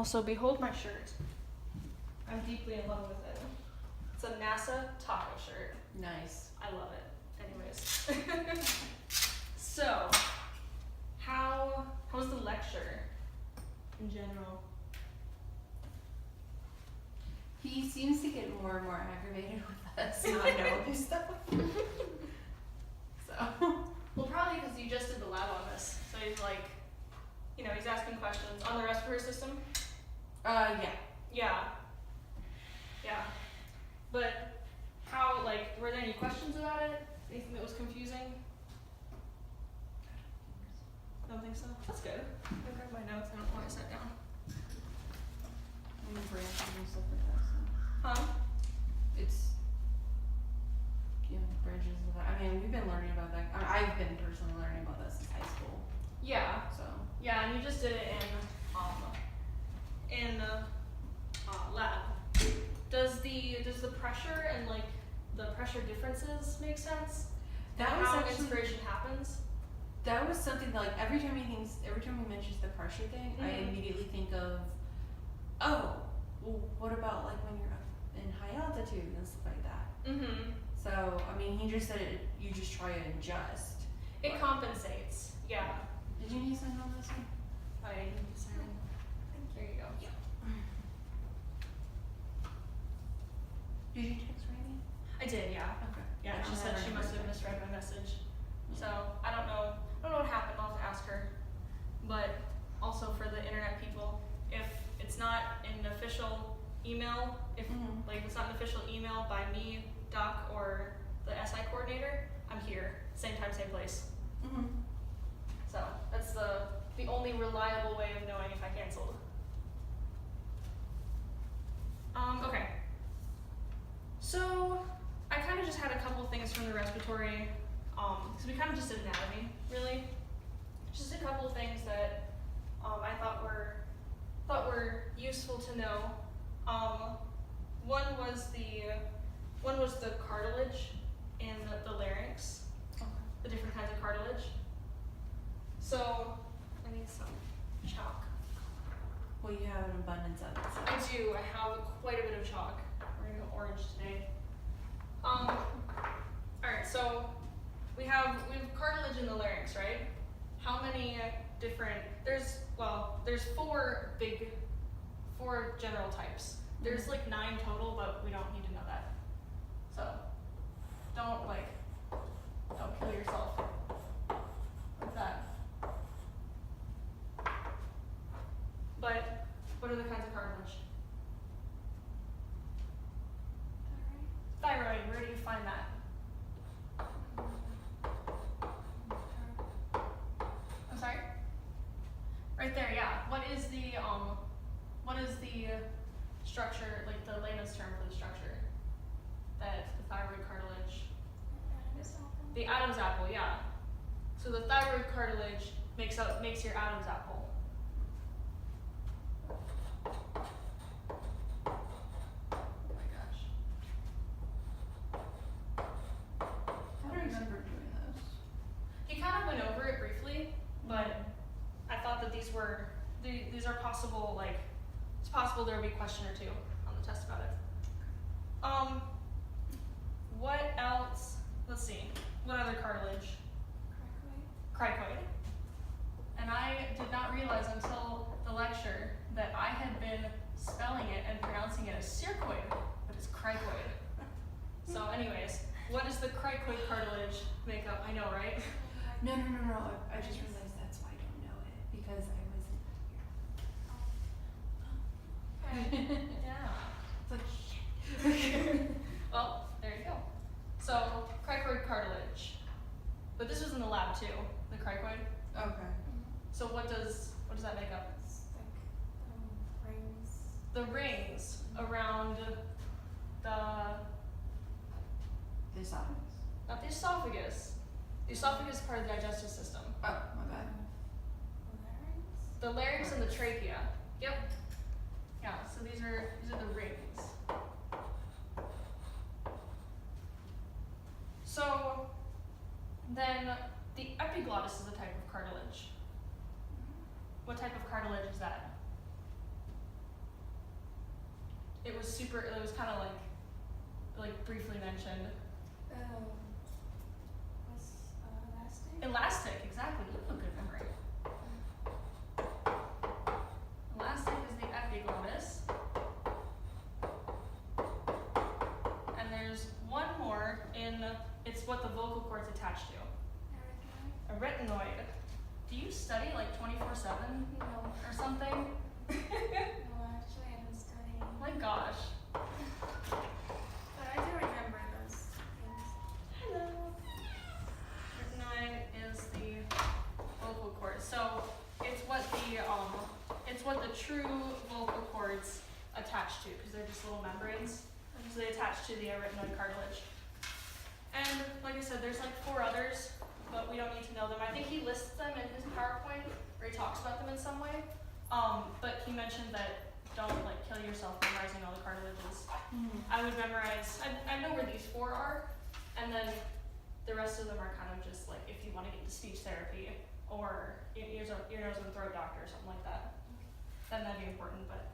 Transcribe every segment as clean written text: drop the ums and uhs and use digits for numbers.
Also, behold my shirt. I'm deeply in love with it. It's a NASA taco shirt. Nice. I love it. Anyways. So, how's the lecture in general? He seems to get more and more aggravated with us not knowing this stuff. So. Well, probably because you just did the lab on this. So he's like, you know, he's asking questions on the respiratory system. Yeah. Yeah. Yeah. But how, like, were there any questions about it? Anything that was confusing? I don't think so. That's good. I grabbed my notes. I don't know why I sat down. And branches and stuff like that. So. Huh? It's, you know, branches of that. I mean, we've been learning about that. I've been personally learning about this since high school. Yeah. So. Yeah, and you just did it in lab. Does the pressure and like the pressure differences make sense? That and was how actually, inspiration happens? That was something that, like, every time he mentions the pressure thing, Mm-hmm. I immediately think of, oh, well, what about like when you're up in high altitude and stuff like that? Mm-hmm. So, I mean, he just said it, you just try to adjust. It compensates. Yeah. Did you need to sign on this one? I need to sign. There you go. Yeah. Did you text Randy? I did, yeah. Okay. Yeah, she said she must have misread my message. So I don't know what happened. I'll have to ask her. But also for the internet people, if it's not an official email, if like it's not an official email by me, Doc, or the SI coordinator, I'm here, same time, same place. So that's the only reliable way of knowing if I canceled. Okay. So I kind of just had a couple things from the respiratory, because we kind of just did anatomy, really. Just a couple of things that I thought were useful to know. One was the cartilage in the larynx, the different kinds of cartilage. So I need some chalk. Well, you have an abundance of it. So. I do. I have quite a bit of chalk. We're gonna go orange today. All right. So we have cartilage in the larynx, right? How many different? There's four general types. There's like 9 total, but we don't need to know that. So don't kill yourself with that. But what are the kinds of cartilage? Thyroid. Where do you find that? I'm sorry? Right there, yeah. What is the structure, like the layman's term for the structure that the thyroid cartilage is? The Adam's apple, yeah. So the thyroid cartilage makes your Adam's apple. Oh my gosh. I don't remember doing those. He kind of went over it briefly, but I thought that these are possible, like, it's possible there would be a question or two on the test about it. What else? Let's see. What other cartilage? Cricoid. And I did not realize until the lecture that I had been spelling it and pronouncing it as circoid, but it's cricoid. So anyways, what does the cricoid cartilage make up? I know, right? No. I just realized that's why I don't know it, because I wasn't here. Yeah. It's like, shit. Well, there you go. So, cricoid cartilage. But this was in the lab too, the cricoid. Okay. So what does that make up? It's like rings. The rings around The esophagus. not the esophagus. The esophagus is part of the digestive system. Oh, my bad. The larynx and the trachea. Yep. Yeah, so these are the rings. So then the epiglottis is a type of cartilage. What type of cartilage is that? It was kind of like briefly mentioned. What's elastic? Elastic, exactly. You have a good memory. Elastic is the epiglottis. And there's one more it's what the vocal cord's attached to. A retinoid. Do you study like 24/7 No. or something? No, actually I don't study. My gosh. But I do remember those things. Hello. Retinoid is the vocal cord. So it's what the true vocal cords attach to, because they're just little membranes. So they attach to the arytenoid cartilage. And like I said, there's like 4 others, but we don't need to know them. I think he lists them in his PowerPoint, or he talks about them in some way. But he mentioned that don't like kill yourself memorizing all the cartilages. I would memorize, I know where these 4 are, and then the rest of them are kind of just like if you want to get into speech therapy or ear, nose, and throat doctor or something like that. Then that'd be important, but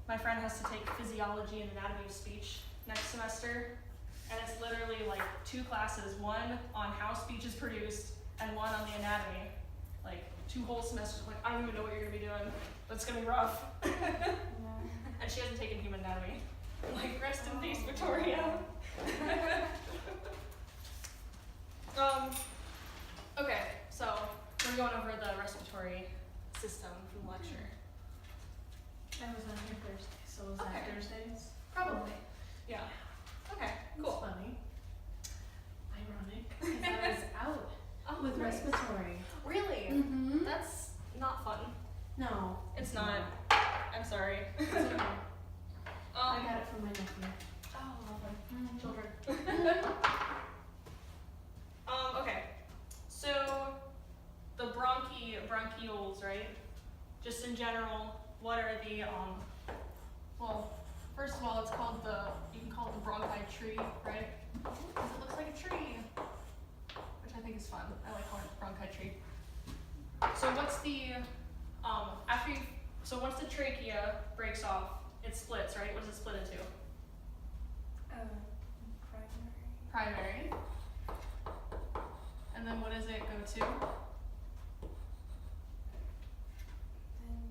my friend has to take physiology and anatomy of speech next semester, and it's literally like 2 classes, one on how speech is produced and one on the anatomy. Like 2 whole semesters, like I don't even know what you're gonna be doing, but it's gonna be rough. And she hasn't taken human anatomy. Like rest in peace, Victoria. Okay, so we're going over the respiratory system from the lecture. I was on here Thursday, so was Okay. that Thursdays? Probably. Yeah. Okay, cool. That's funny. Ironic, because I was out Oh, with nice. respiratory. Really? Mm-hmm. That's not fun. No. It's not. I'm sorry. It's okay. I Um, got it from my nephew. oh, lovely. Mm-hmm. Children. Okay. So the bronchioles, right? Just in general, what are the well, first of all, you can call it the bronchi tree, right? Because it looks like a tree, which I think is fun. I like calling it the bronchi tree. So what's the so once the trachea breaks off, it splits, right? What does it split into? Primary. Primary. And then what does it go to? Then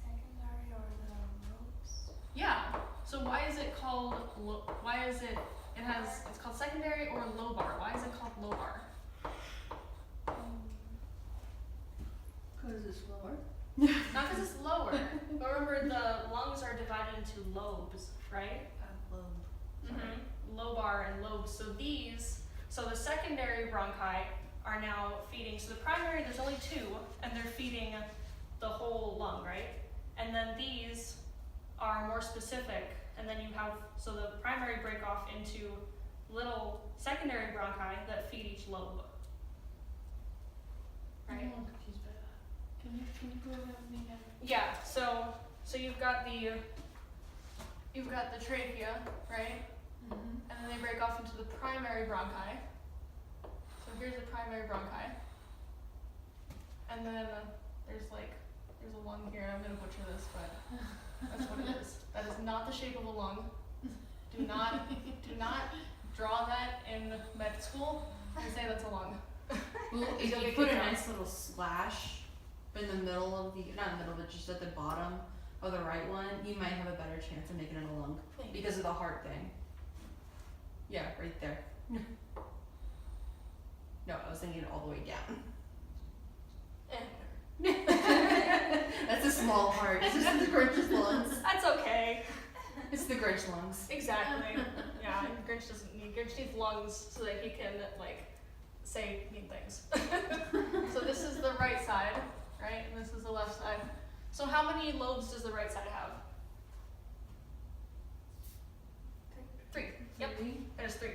secondary or the lobes. Yeah. So why is it called? It's called secondary or lobar. Why is it called lobar? Because it's lower. Not because it's lower, but remember the lungs are divided into lobes, right? Lobar and lobes. So the secondary bronchi are now feeding. So the primary, there's only 2, and they're feeding the whole lung, right? And then these are more specific, and then you have, so the primary break off into little secondary bronchi that feed each lobe. Right? I'm a little confused by that. Can you go over that with me again? Yeah, so you've got the trachea, right? Mm-hmm. And then they break off into the primary bronchi. So here's the primary bronchi. And then there's a lung here, and I'm gonna butcher this, but that's what it is. That is not the shape of a lung. Do not draw that in med school and say that's a lung. Well, if You'll you get put a kicked out. nice little slash in the middle of not in the middle, but just at the bottom of the right one, you might have a better chance of making it a lung because of the heart thing. Yeah, right there. No, I was thinking all the way down. That's a small heart. It's just the Grinch's lungs. That's okay. It's the Grinch lungs. Exactly. Yeah, Grinch needs lungs so that he can say mean things. So this is the right side, right? And this is the left side. So how many lobes does the right side have? 3. Yep. There's 3.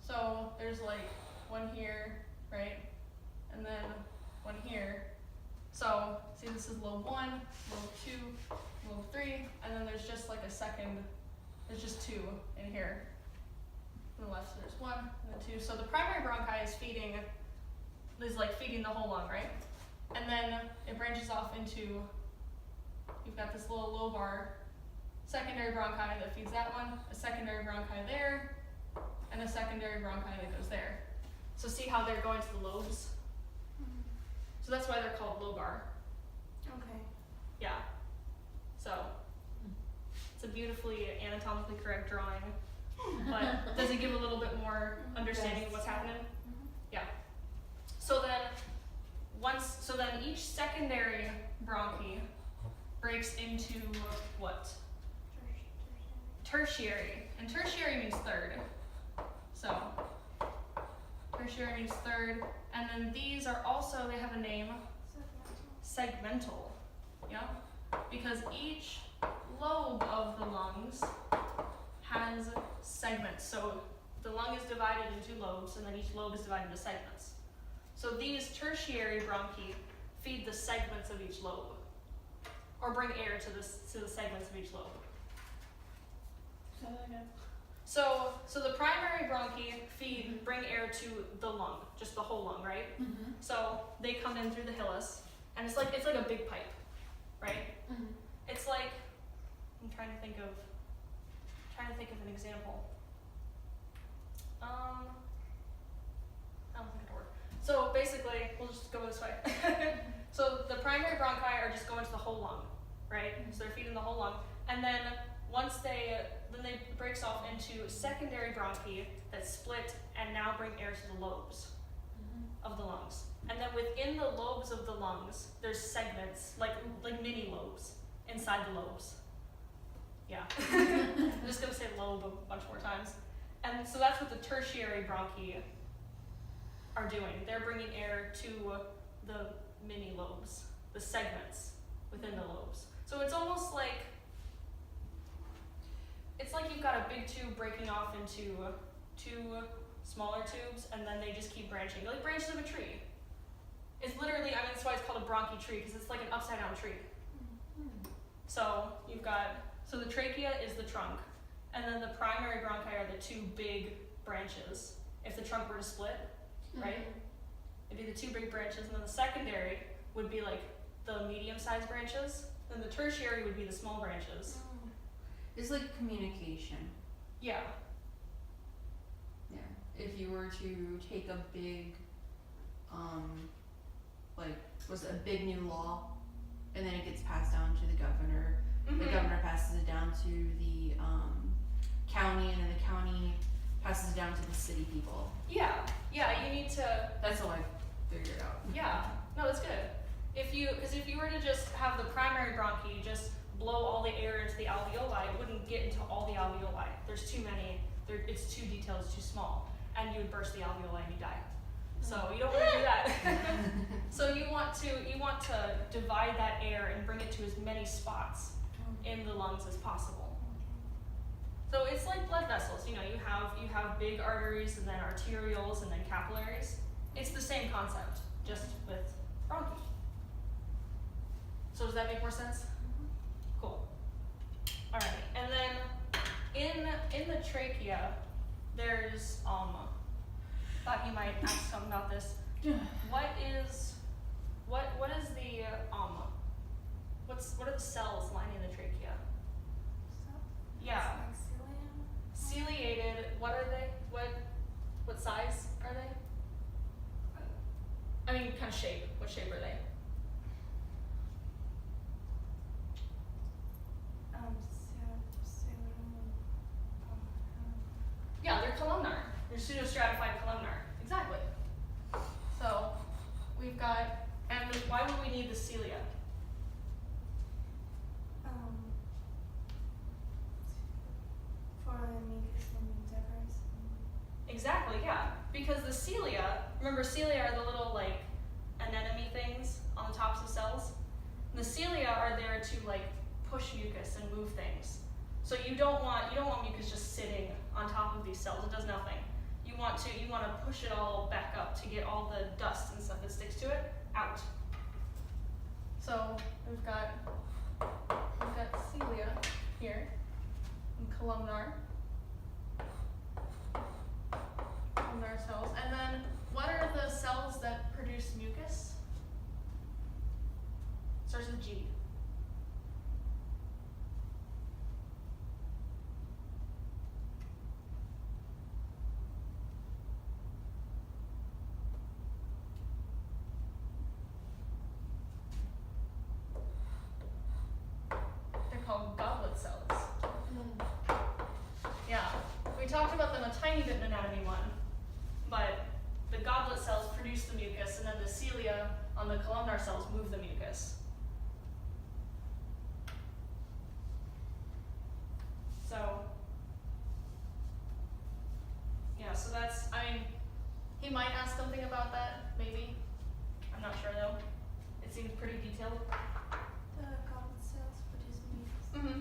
So there's one here, right? And then one here. So see, this is lobe 1, lobe 2, lobe 3, and then there's just there's just 2 in here. On the left, so there's 1 and then 2. So the primary bronchi is feeding the whole lung, right? and then it branches off into, you've got this little lobar secondary bronchi that feeds that one, a secondary bronchi there, and a secondary bronchi that goes there. So see how they're going to the lobes? So that's why they're called lobar. Okay. Yeah. So it's a beautifully anatomically correct drawing, but does it give a little bit more understanding of what's happening? Yeah. So then each secondary bronchi breaks into what? Tertiary. And tertiary means third. So tertiary means third. And then these are also, they have a name, segmental. Yeah? Because each lobe of the lungs has segments. So the lung is divided into lobes, and then each lobe is divided into segments. So these tertiary bronchi feed the segments of each lobe, or bring air to the segments of each lobe. So the primary bronchi bring air to the lung, just the whole lung, right? Mm-hmm. So they come in through the hilus, and it's like a big pipe, right? Mm-hmm. It's like, I'm trying to think of an example. I don't think it'll work. So basically, we'll just go this way. So the primary bronchi are just going to the whole lung, right? So they're feeding the whole lung, and then then they breaks off into secondary bronchi that split and now bring air to the lobes of the lungs. And then within the lobes of the lungs, there's segments, like mini lobes inside the lobes. Yeah. I'm just gonna say lobe a bunch more times. And so that's what the tertiary bronchi are doing. They're bringing air to the mini lobes, the segments within the lobes. So it's almost like, you've got a big tube breaking off into two smaller tubes, and then they just keep branching, like branches of a tree. It's literally, that's why it's called a bronchi tree, because it's like an upside down tree. So the trachea is the trunk, and then the primary bronchi are the two big branches. If the trunk were to split, right? It'd be the two big branches, and then the secondary would be like the medium-sized branches, then the tertiary would be the small branches. It's like communication. Yeah. Yeah. If you were to take a big, a big new law, and then it gets passed down to the governor. Mm-hmm. The governor passes it down to the county, and then the county passes it down to the city people. Yeah, you need to. That's how I figured it out. Yeah, no, that's good. Because if you were to just have the primary bronchi just blow all the air into the alveoli, it wouldn't get into all the alveoli. There's too many. It's too detailed. It's too small, and you would burst the alveoli and you die. So you don't want to do that. So you want to divide that air and bring it to as many spots in the lungs as possible. So it's like blood vessels. You have big arteries and then arterioles and then capillaries. It's the same concept, just with bronchi. So does that make more sense? Cool. All right, and then in the trachea, there's thought you might ask something about this. What are the cells lining the trachea? Yeah. Like cilium? Ciliated. What are they? What size are they? Kind of shape. What shape are they? Yeah, they're columnar. They're pseudostratified columnar. Exactly. So we've got, and why would we need the cilia? For the mucus and endeavors. Exactly, yeah. Because the cilia, remember cilia are the little anemone things on the tops of cells? And the cilia are there to push mucus and move things. So you don't want mucus just sitting on top of these cells. It does nothing. You want to push it all back up to get all the dust and stuff that sticks to it out. So we've got cilia here and columnar cells. And then what are the cells that produce mucus? G? They're called goblet cells. Yeah, we talked about them a tiny bit in anatomy 1, but the goblet cells produce the mucus, and then the cilia on the columnar cells move the mucus. So, yeah, so that's, I mean, he might ask something about that, maybe. I'm not sure though. It seems pretty detailed. The goblet cells produce mucus. Mm-hmm.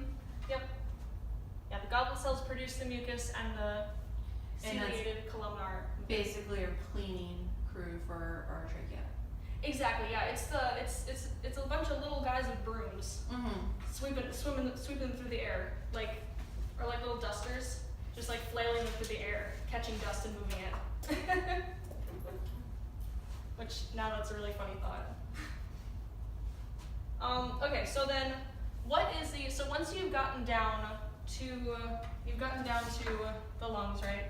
Yep. Yeah, the goblet cells produce the mucus and the And that's ciliated columnar. basically your cleaning crew for our trachea. Exactly. Yeah. It's a bunch of little guys with brooms sweeping through the air, like little dusters, just like flailing through the air, catching dust and moving it. Which now that's a really funny thought. Okay. So then, what is the so once you've gotten down to the lungs, right?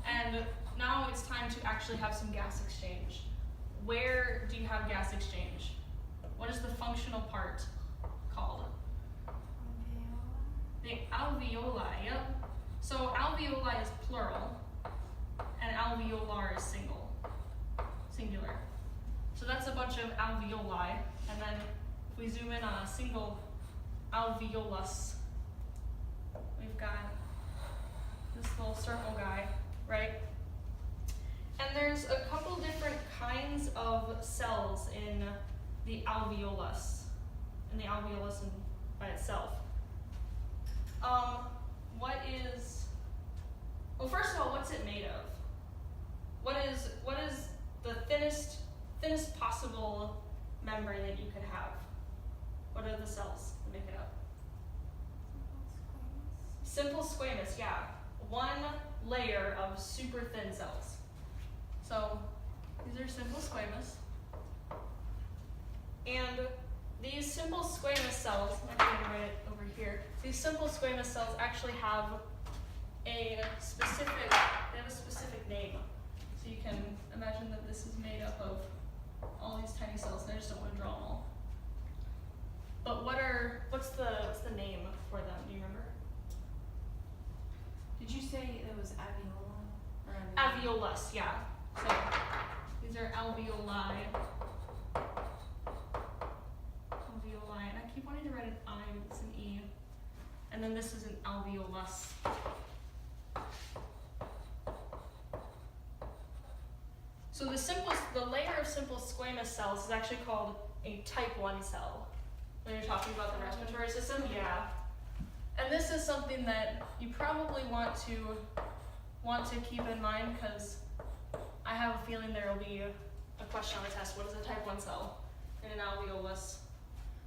And now it's time to actually have some gas exchange. Where do you have gas exchange? What is the functional part called? The alveoli, yep. So alveoli is plural, and alveolar is singular. So that's a bunch of alveoli, and then if we zoom in on a single alveolus, we've got this little circle guy, right? And there's a couple different kinds of cells in the alveolus, by itself. Well, first of all, what's it made of? What is the thinnest possible membrane that you could have? What are the cells that make it up? Simple squamous, yeah. One layer of super thin cells. So these are simple squamous. And these simple squamous cells, I'm going to write it over here. These simple squamous cells actually have a specific name. So you can imagine that this is made up of all these tiny cells, and I just don't want to draw them all. But what's the name for them? Do you remember? Did you say it was alveoli? Or Alveolus, yeah. So these are alveoli. Alveoli, and I keep wanting to write an I, but it's an E. And then this is an alveolus. So the layer of simple squamous cells is actually called a type 1 cell. When you're talking about the respiratory system, yeah. And this is something that you probably want to keep in mind, because I have a feeling there will be a question on the test. What is a type 1 cell in an alveolus?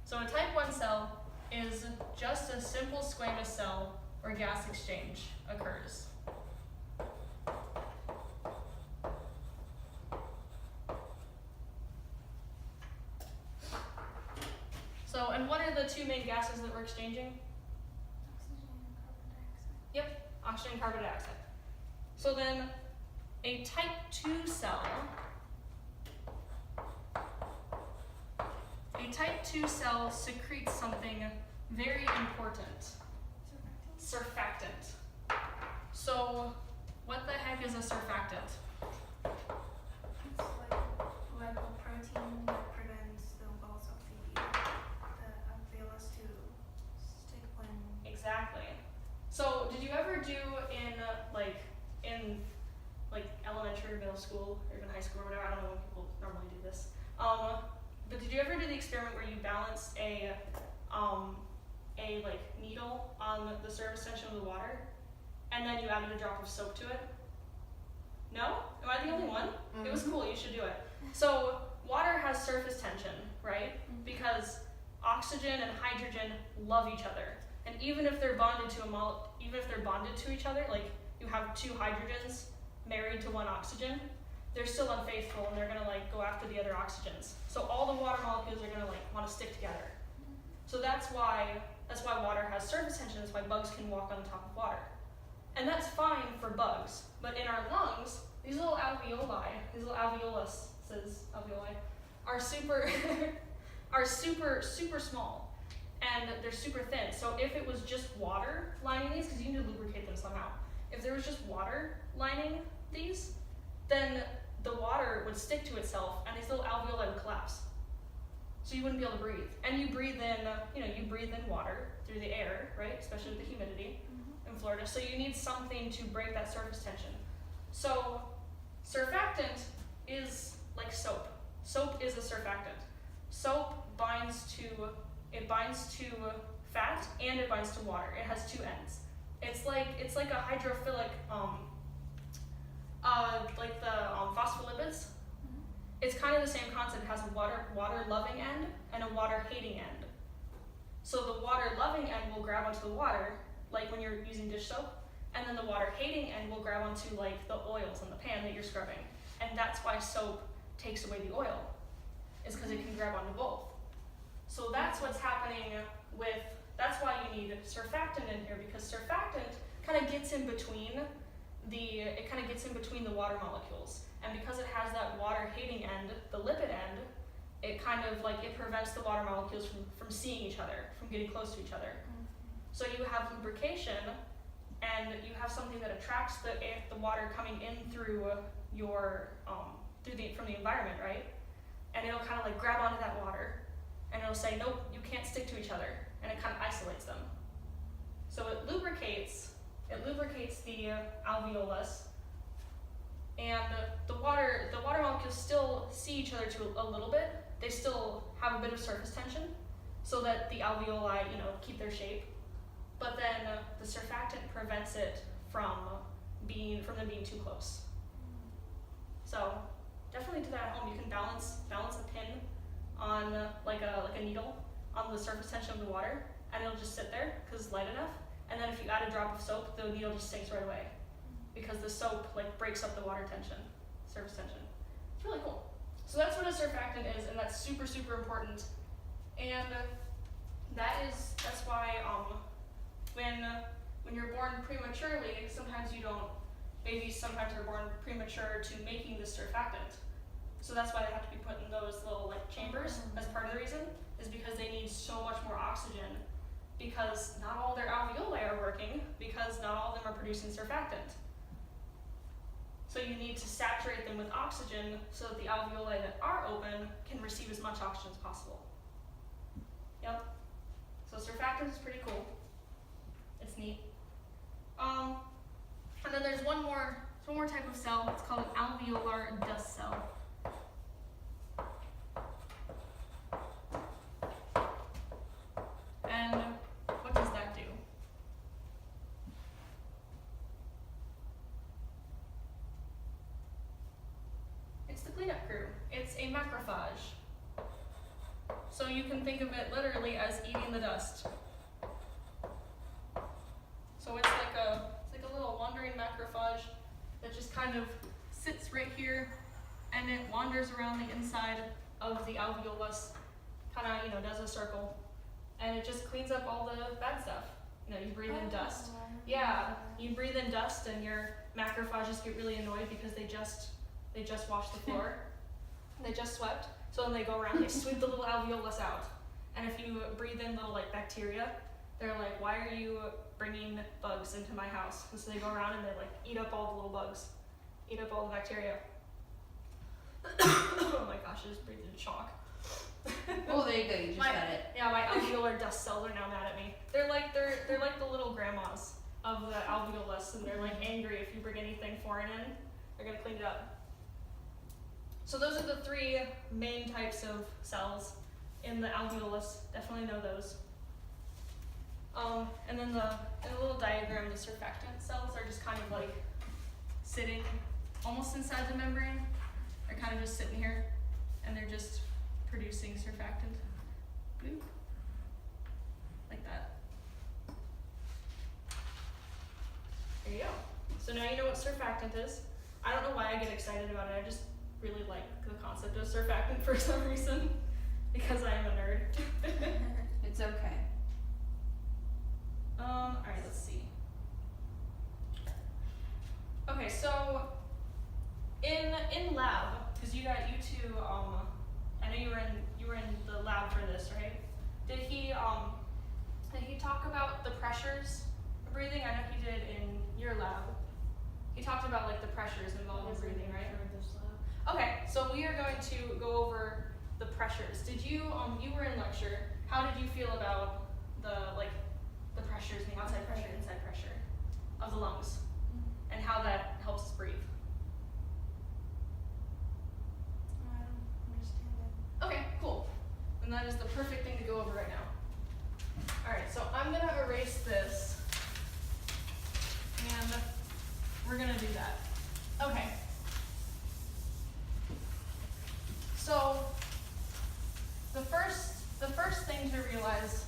So a type 1 cell is just a simple squamous cell where gas exchange occurs. So, and what are the two main gases that we're exchanging? Yep, oxygen and carbon dioxide. So then, a type 2 cell, secretes something very important. Surfactant. So, what the heck is a surfactant? It's like a protein that prevents the walls of the alveolus to stick when. Exactly. So, did you ever do in elementary or middle school, or even high school or whatever? I don't know when people normally do this. But did you ever do the experiment where you balanced a needle on the surface tension of the water, and then you added a drop of soap to it? No? Am I the only one? Mm-hmm. It was cool. You should do it. So water has surface tension, right? Because oxygen and hydrogen love each other, and even if they're bonded to each other, like you have two hydrogens married to one oxygen, they're still unfaithful, and they're gonna go after the other oxygens. So all the water molecules are gonna want to stick together. So that's why water has surface tension, that's why bugs can walk on top of water. And that's fine for bugs, but in our lungs, these little alveoli, these little alveoli, are super small, and they're super thin. So if it was just water lining these, because you need to lubricate them somehow, if there was just water lining these, then the water would stick to itself, and these little alveoli would collapse. So you wouldn't be able to breathe. And you breathe in water through the air, right? Especially with the humidity in Florida. So you need something to break that surface tension. So surfactant is like soap. Soap is a surfactant. Soap binds to fat and it binds to water. It has two ends. It's like a hydrophilic like the phospholipids. It's kind of the same concept. It has a water loving end and a water hating end. So the water loving end will grab onto the water, like when you're using dish soap, and then the water hating end will grab onto like the oils in the pan that you're scrubbing. And that's why soap takes away the oil, is because it can grab onto both. So that's what's happening that's why you need surfactant in here, because surfactant kind of gets in between the water molecules. And because it has that water hating end, the lipid end, it kind of like, it prevents the water molecules from seeing each other, from getting close to each other. So you have lubrication, and you have something that attracts the water coming in through your from the environment, right? And it'll kind of like grab onto that water, and it'll say, nope, you can't stick to each other, and it kind of isolates them. So it lubricates the alveolus, and the water molecules still see each other to a little bit. They still have a bit of surface tension, so that the alveoli, keep their shape. But then the surfactant prevents it from them being too close. So definitely do that at home. You can balance a pin on like a needle on the surface tension of the water, and it'll just sit there because it's light enough. And then if you add a drop of soap, the needle just sinks right away, because the soap like breaks up the water tension, surface tension. It's really cool. So that's what a surfactant is, and that's super, super important. And that's why when you're born prematurely, babies sometimes are born premature to making this surfactant. So that's why they have to be put in those little like chambers. As part of the reason is because they need so much more oxygen, because not all their alveoli are working, because not all of them are producing surfactant. So you need to saturate them with oxygen so that the alveoli that are open can receive as much oxygen as possible. Yep. So surfactant is pretty cool. It's neat. And then there's one more type of cell. It's called an alveolar dust cell. And what does that do? It's the cleanup crew. It's a macrophage. So you can think of it literally as eating the dust. So it's like a little wandering macrophage that just kind of sits right here, and it wanders around the inside of the alveolus, kind of does a circle, and it just cleans up all the bad stuff. You breathe in dust. Yeah, you breathe in dust, and your macrophages get really annoyed because they just washed the floor, they just swept. So then they go around, they sweep the little alveolus out, and if you breathe in little like bacteria, they're like, why are you bringing bugs into my house? And so they go around and they like eat up all the little bugs, eat up all the bacteria. Oh my gosh, I just breathed in chalk. Oh, there you go, you just got it. Yeah, my alveolar dust cells are now mad at me. They're like the little grandmas of the alveolus, and they're like angry if you bring anything foreign in. They're gonna clean it up. So those are the three main types of cells in the alveolus. Definitely know those. And then in the little diagram, the surfactant cells are just kind of like sitting almost inside the membrane. They're kind of just sitting here, and they're just producing surfactant. Bloop. Like that. There you go. So now you know what surfactant is. I don't know why I get excited about it. I just really like the concept of surfactant for some reason, because I am a nerd. It's okay. he talk about the pressures of breathing? I know he did in your lab. He talked about like the pressures involved in breathing, right? Okay, so we are going to go over the pressures. Did you you were in lecture. How did you feel about the pressures, the outside pressure, inside pressure of the lungs, and how that helps us breathe? I don't understand it. Okay, cool. And that is the perfect thing to go over right now. Alright, so I'm gonna erase this, and we're gonna do that. Okay. So, the first thing to realize,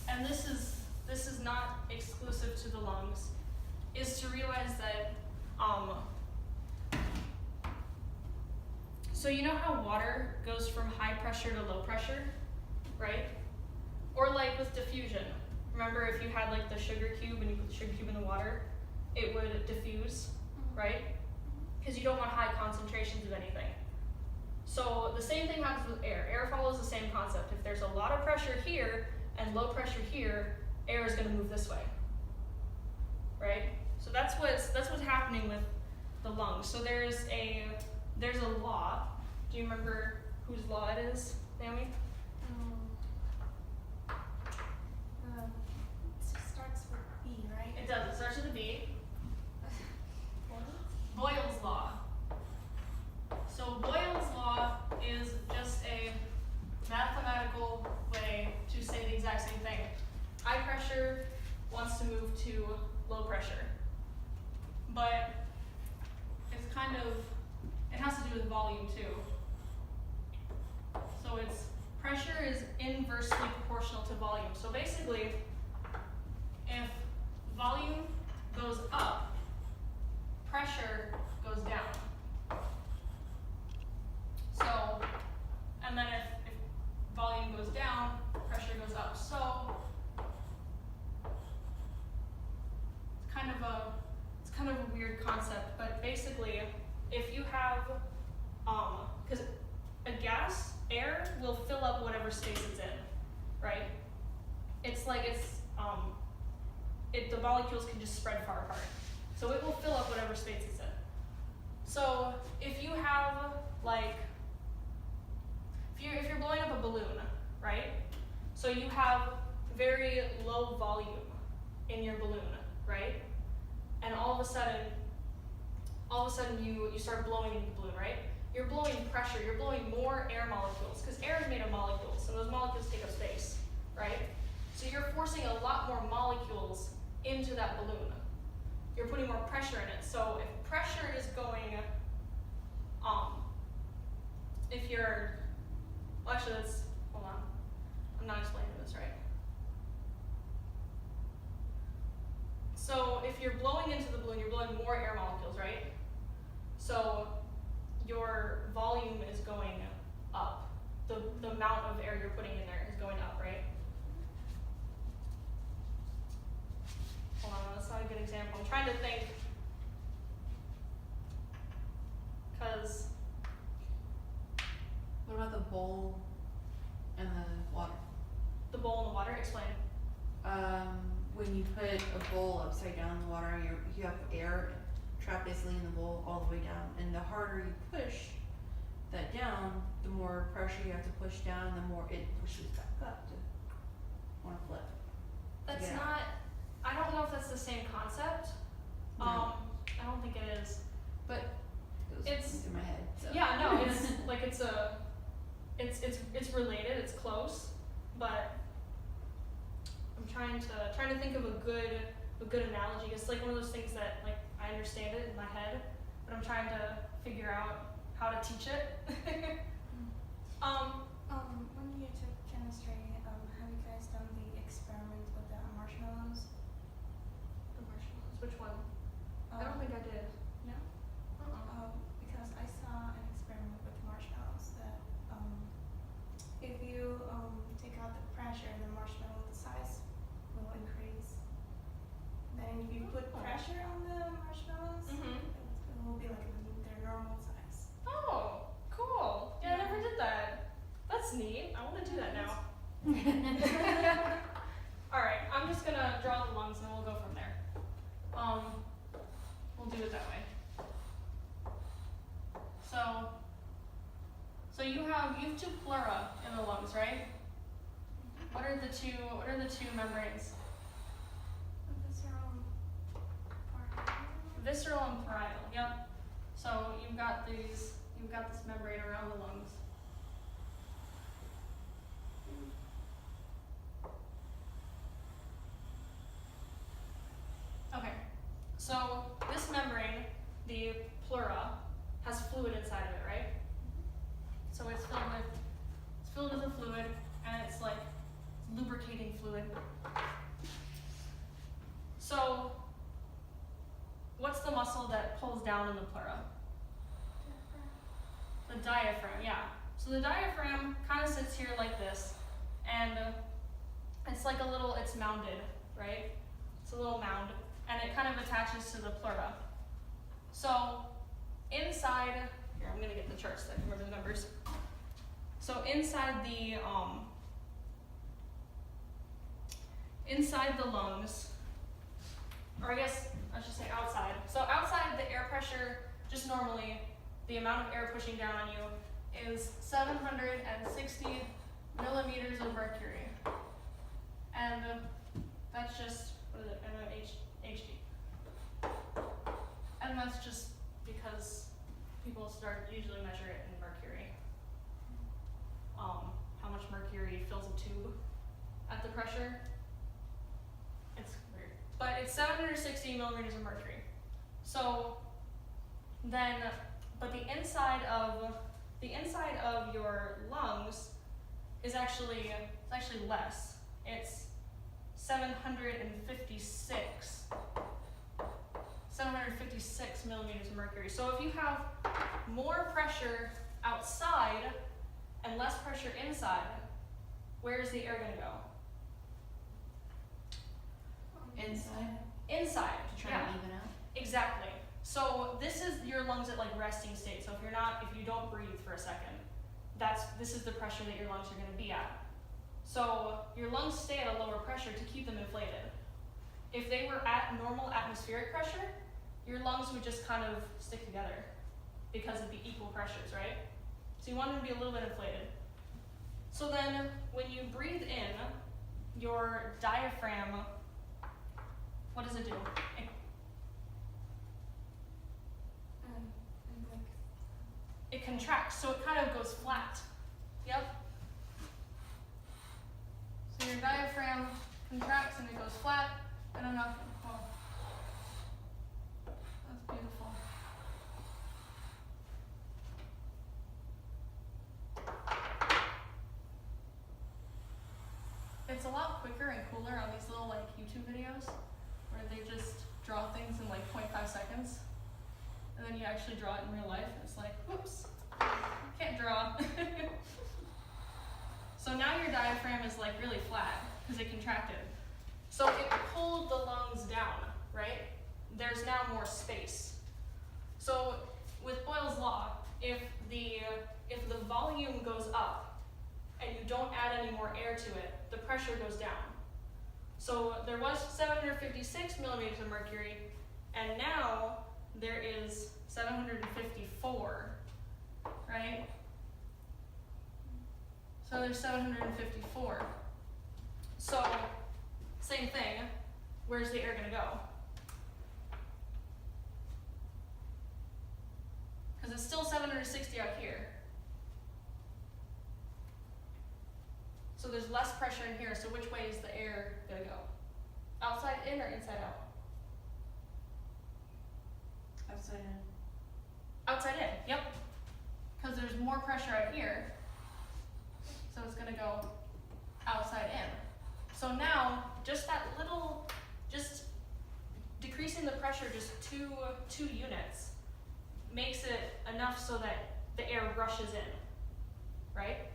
and this is not exclusive to the lungs, is to realize that, so you know how water goes from high pressure to low pressure, right? Or like with diffusion. Remember if you had like the sugar cube and you put the sugar cube in the water, it would diffuse, right? Because you don't want high concentrations of anything. So the same thing happens with air. Air follows the same concept. If there's a lot of pressure here and low pressure here, air is going to move this way, right? So that's what's happening with the lungs. So there's a law. Do you remember whose law it is, Naomi? It starts with B, right? It does. It starts with a B. Boyle's law. So Boyle's law is just a mathematical way to say the exact same thing. High pressure wants to move to low pressure. But it's kind of, it has to do with volume too. So it's, pressure is inversely proportional to volume. So basically, if volume goes up, pressure goes down. So, and then if volume goes down, pressure goes up. So, it's kind of a weird concept, but basically, if you have, because a gas, air will fill up whatever space it's in, right? It's like the molecules can just spread far apart. So it will fill up whatever space it's in. So if you have if you're blowing up a balloon, right? So you have very low volume in your balloon, right? And all of a sudden you start blowing into the balloon, right? You're blowing pressure, you're blowing more air molecules, because air is made of molecules, and those molecules take up space, right? So you're forcing a lot more molecules into that balloon. You're putting more pressure in it. So if pressure is going, if you're, well actually hold on, I'm not explaining this right. So if you're blowing into the balloon, you're blowing more air molecules, right? So your volume is going up. The amount of air you're putting in there is going up, right? Hold on, that's not a good example. I'm trying to think, because What about the bowl and the water? the bowl in the water, explain. When you put a bowl upside down in the water, you have air trapped basically in the bowl all the way down, and the harder you push that down, the more pressure you have to push down, the more it pushes back up to want to flip. That's Yeah. not, I don't know if that's the same concept. No. I don't think it is. But it was It's- in my head. So. Yeah, no, it's like it's related, it's close, but I'm trying to think of a good analogy. It's like one of those things that like I understand it in my head, but I'm trying to figure out how to teach it. When you took chemistry, have you guys done the experiment with the marshmallows? The marshmallows, which one? I don't think I did. No? Because I saw an experiment with marshmallows that if you take out the pressure, the marshmallow size will increase. Then if you put Oh. pressure on the marshmallows, Mhm. it will be like their normal size. Oh, cool. Yeah, I never did that. That's neat. I want to do that now. All right, I'm I'm just gonna draw the lungs and we'll go from there. We'll do it that way. So you have two pleura in the lungs, right? What are the two membranes? Visceral and parietal. Yep. So you've got this membrane around the lungs. Okay. So this membrane, the pleura, has fluid inside of it, right? So it's filled with a fluid, and it's like lubricating fluid. So what's the muscle that pulls down in the pleura? The diaphragm, yeah. So the diaphragm kind of sits here like this, and it's like it's mounded, right? It's a little mound, and it kind of attaches to the pleura. So inside, here, I'm gonna get the charts so I can remember the numbers. So inside the lungs, or I guess I should say outside. So outside, the air pressure, just normally, the amount of air pushing down on you is 760 millimeters of mercury. And that's just, what is it, mmHg. And that's just because people usually measure it in mercury. How much mercury fills a tube at the pressure. It's weird. But it's 760 millimeters of mercury. So then, but the inside of your lungs is actually less. It's 756 millimeters of mercury. So if you have more pressure outside and less pressure inside, where is the air going to go? Inside. Inside. To try yeah. to even out. Exactly. So this is your lungs at like resting state. So if you don't breathe for a second, this is the pressure that your lungs are going to be at. So your lungs stay at a lower pressure to keep them inflated. If they were at normal atmospheric pressure, your lungs would just kind of stick together because of the equal pressures, right? So you want them to be a little bit inflated. So then when you breathe in, your diaphragm, what does it do? It contracts, so it kind of goes flat. Yep. So your diaphragm contracts and it goes flat. I don't know. Oh. That's beautiful. It's a lot quicker and cooler on these little like YouTube videos where they just draw things in like 0.5 seconds. And then you actually draw it in real life, and it's like, whoops, can't draw. So now your diaphragm is like really flat because it contracted. So it pulled the lungs down, right? There's now more space. So with Boyle's law, if the volume goes up and you don't add any more air to it, the pressure goes down. So there was 756 millimeters of mercury, and now there is 754, right? So there's 754. So same thing, where's the air gonna go? Because it's still 760 out here. So there's less pressure in here, so which way is the air gonna go? Outside in or inside out? Outside in. Outside in, yep. Because there's more pressure out here, so it's gonna go outside in. So now, just decreasing the pressure just two units makes it enough so that the air rushes in, right?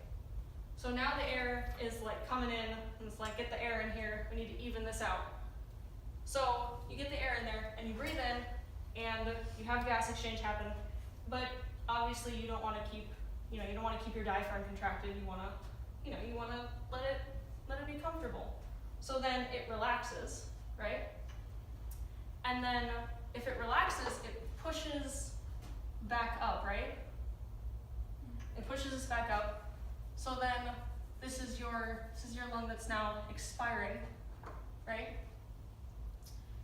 So now the air is like coming in, and it's like, get the air in here, we need to even this out. So you get the air in there, and you breathe in, and you have gas exchange happen, but obviously you don't want to keep, you don't want to keep your diaphragm contracted. You want to let it be comfortable. So then it relaxes, right? And then if it relaxes, it pushes back up, right? It pushes us back up. So then this is your lung that's now expiring, right?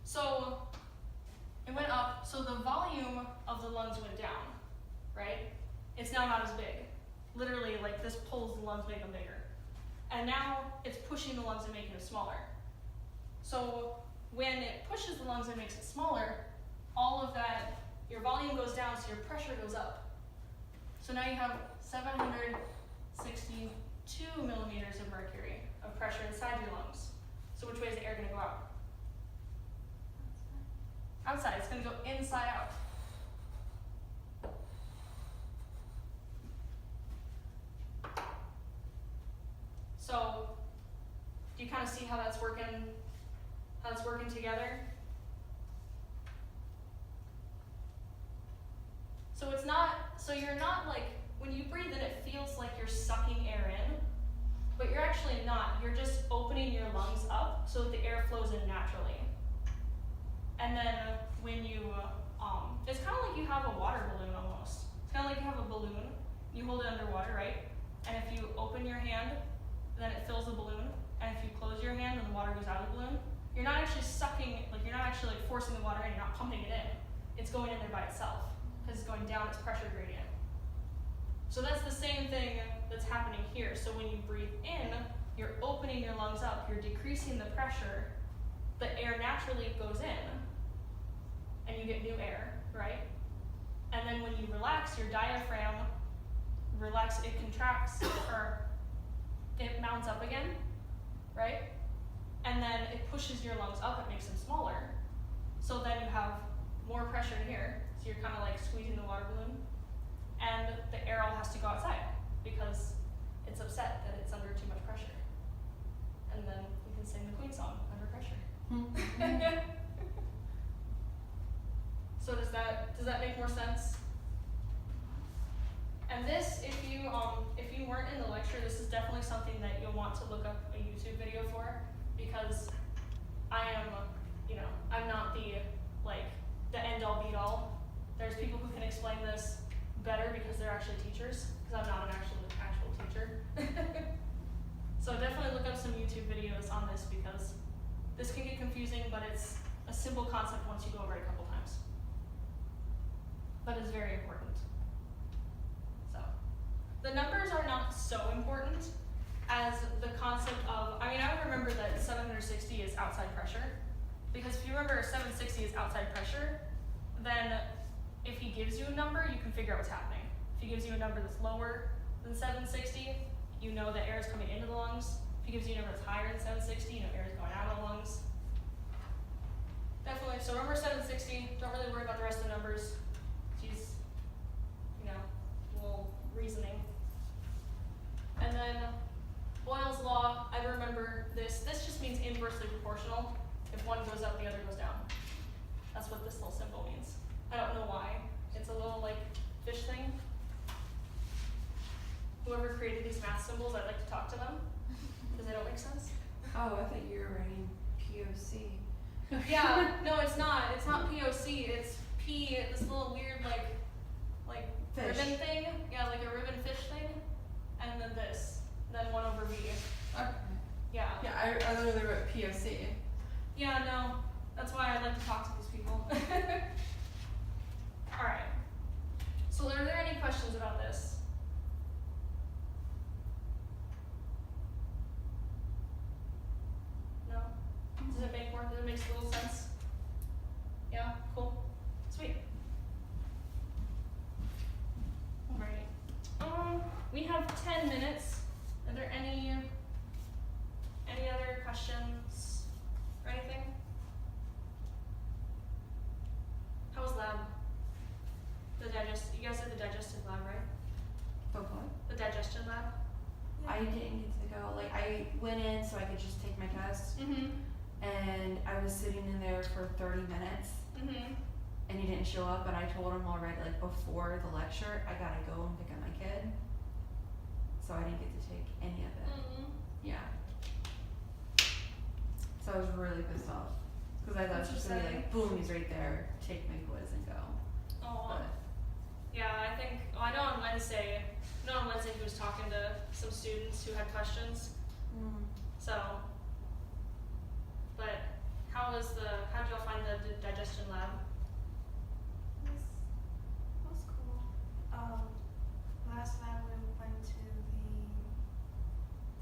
So it went up, so the volume of the lungs went down, right? It's now not as big. Literally, like this pulls the lungs, make them bigger. And now it's pushing the lungs and making them smaller. So when it pushes the lungs and makes it smaller, all of that, your volume goes down, so your pressure goes up. So now you have 762 millimeters of mercury of pressure inside your lungs. So which way is the air gonna go out? Outside, it's gonna go inside out. So, do you kind of see how that's working together? So it's not, so you're not like, when you breathe in, it feels like you're sucking air in, but you're actually not. You're just opening your lungs up so that the air flows in naturally. And then when you, it's kind of like you have a water balloon almost. It's kind of like you have a balloon, you hold it underwater, right? And if you open your hand, then it fills the balloon. And if you close your hand, then the water goes out of the balloon. You're not actually sucking, like you're not actually like forcing the water in, you're not pumping it in. It's going in there by itself, because it's going down its pressure gradient. So that's the same thing that's happening here. So when you breathe in, you're opening your lungs up, you're decreasing the pressure, the air naturally goes in, and you get new air, right? And then when you relax, your diaphragm it contracts, or it mounts up again, right? And then it pushes your lungs up, it makes them smaller. So then you have more pressure in here, so you're kind of like squeezing the water balloon, and the air all has to go outside because it's upset that it's under too much pressure. And then you can sing the Queen song, Under Pressure. So does that make more sense? And this, if you weren't in the lecture, this is definitely something that you'll want to look up a YouTube video for, because I am, I'm not the end all be all. There's people who can explain this better because they're actually teachers, because I'm not an actual teacher. So definitely look up some YouTube videos on this, because this can get confusing, but it's a simple concept once you go over it a couple times. But it's very important. So, the numbers are not so important as the concept of, I would remember that 760 is outside pressure, because if you remember 760 is outside pressure, then if he gives you a number, you can figure out what's happening. If he gives you a number that's lower than 760, you know that air is coming into the lungs. If he gives you a number that's higher than 760, you know air is going out of the lungs. Definitely, so remember 760, don't really worry about the rest of the numbers. She's, little reasoning. And then Boyle's law, I remember this. This just means inversely proportional. If one goes up, the other goes down. That's what this little symbol means. I don't know why. It's a little fish thing. Whoever created these math symbols, I'd like to talk to them, because they don't make sense. Oh, I thought you were writing POC. Yeah, no, it's not. It's not POC. It's P. This little weird Fish. ribbon thing. Yeah, like a ribbon fish thing. And then this. Then 1/V. Okay. Yeah. Yeah, I literally wrote POC. Yeah, no. That's why I'd like to talk to these people. All right. So, are there any questions about this? No? Does it make a little sense? Yeah? Cool. Sweet. Alright. We have 10 minutes. Are there any other questions or anything? How was lab? You guys did the digestive lab, right? Oh, what? The digestion lab? I didn't get to go. I went in so I could just take my test, Mm-hmm. and I was sitting in there for 30 minutes, Mm-hmm. and he didn't show up, and I told him already, before the lecture, I gotta go and pick up my kid. So I didn't get to take any of it. Mm-hmm. Yeah. I was really pissed off. Cause I thought it was just gonna be like, boom, he's right there, take my quiz and go. Oh, But, yeah, I know on Wednesday he was talking to some students who had questions. So, but how did y'all find the digestion lab? It was cool. Last lab we went to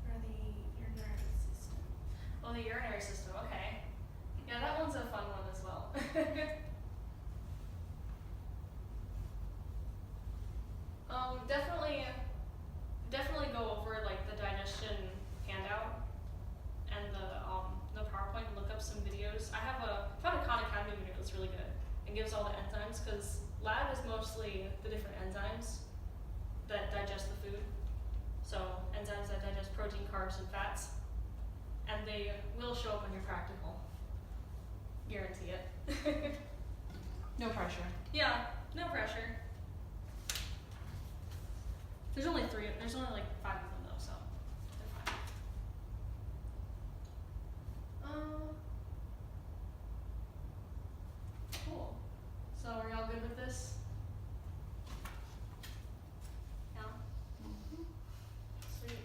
for the urinary system. Oh, the urinary system, okay. Yeah, that one's a fun one as well. Definitely go over like the digestion handout and the PowerPoint and look up some videos. I found a Khan Academy video that's really good. It gives all the enzymes because lab is mostly the different enzymes that digest the food. So enzymes that digest protein, carbs, and fats. And they will show up on your practical. Guarantee it. no pressure. Yeah, no pressure. There's only like 5 of them though, so they're fine. Cool. So are y'all good with this? Yeah? Sweet.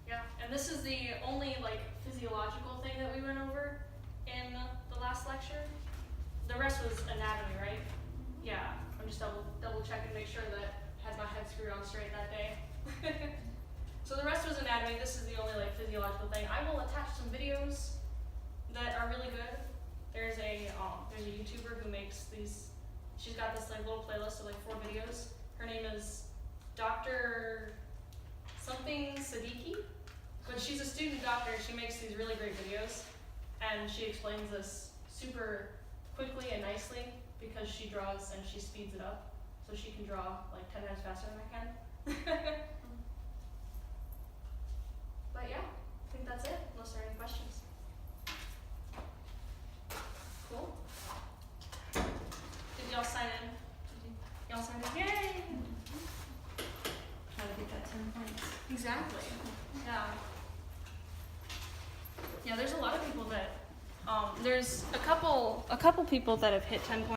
Yeah, and this is the only like physiological thing that we went over in the last lecture. The rest was anatomy, right? Yeah, I'm just double checking to make sure that I had my head screwed on straight that day. So the rest was anatomy. This is the only like physiological thing. I will attach some videos that are really good. There's a YouTuber who makes these. She's got this like little playlist of like 4 videos. Her name is Dr. something Siddiqui, but she's a student doctor. She makes these really great videos, and she explains this super quickly and nicely because she draws and she speeds it up, so she can draw like 10 times faster than I can. But yeah, I think that's it, unless there are any questions. Cool. Did y'all sign in? Y'all sign in? Yay! Try to get that 10 points. Exactly. Yeah. Yeah, there's a lot of people that there's a couple people that have hit 10 points.